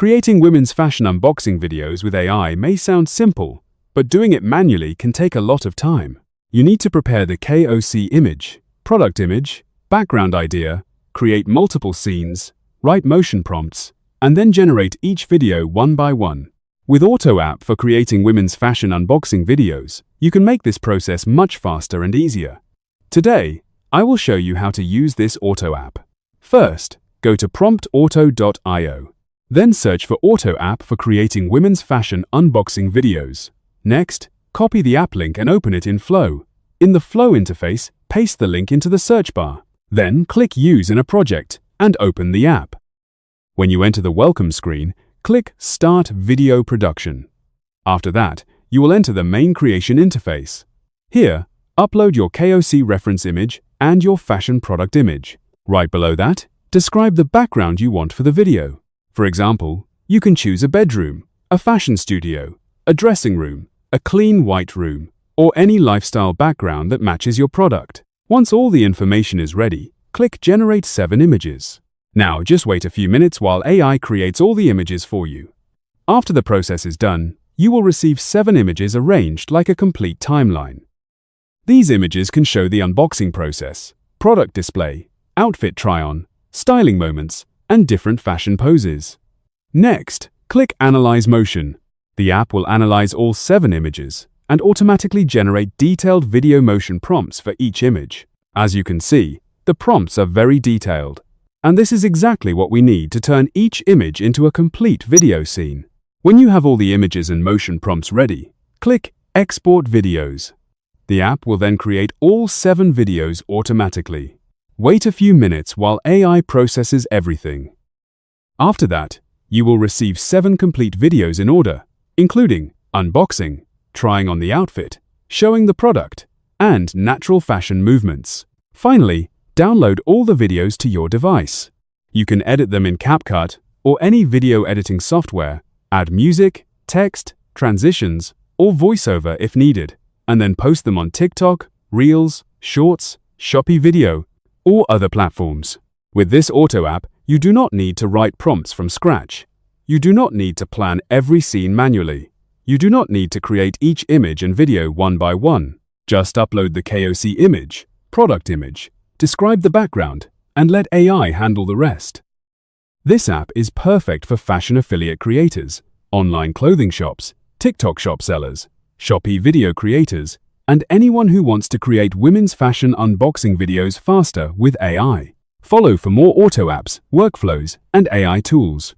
Creating women's fashion unboxing videos with AI may sound simple, but doing it manually can take a lot of time. You need to prepare the KOC image, product image, background idea, create multiple scenes, write motion prompts, and then generate each video one by one. With Auto App for creating women's fashion unboxing videos, you can make this process much faster and easier. Today, I will show you how to use this Auto App. First, go to promptauto.io. Then search for Auto App for creating women's fashion unboxing videos. Next, copy the app link and open it in Flow. In the Flow interface, paste the link into the search bar. Then click Use in a project and open the app. When you enter the welcome screen, click Start Video Production. After that, you will enter the main creation interface. Here, upload your KOC reference image and your fashion product image. Right below that, describe the background you want for the video. For example, you can choose a bedroom, a fashion studio, a dressing room, a clean white room, or any lifestyle background that matches your product. Once all the information is ready, click Generate 7 images. Now just wait a few minutes while AI creates all the images for you. After the process is done, you will receive 7 images arranged like a complete timeline. These images can show the unboxing process, product display, outfit try-on, styling moments, and different fashion poses. Next, click Analyze Motion. The app will analyze all 7 images and automatically generate detailed video motion prompts for each image. As you can see, the prompts are very detailed. And this is exactly what we need to turn each image into a complete video scene. When you have all the images and motion prompts ready, click Export Videos. The app will then create all 7 videos automatically. Wait a few minutes while AI processes everything. After that, you will receive 7 complete videos in order, including unboxing, trying on the outfit, showing the product, and natural fashion movements. Finally, download all the videos to your device. You can edit them in CapCut or any video editing software, add music, text, transitions, or voiceover if needed, and then post them on TikTok, Reels, Shorts, Shopee Video, or other platforms. With this Auto App, you do not need to write prompts from scratch. You do not need to plan every scene manually. You do not need to create each image and video one by one. Just upload the KOC image, product image, describe the background, and let AI handle the rest. This app is perfect for fashion affiliate creators, online clothing shops, TikTok shop sellers, Shopee video creators, and anyone who wants to create women's fashion unboxing videos faster with AI. Follow for more Auto Apps, workflows, and AI tools.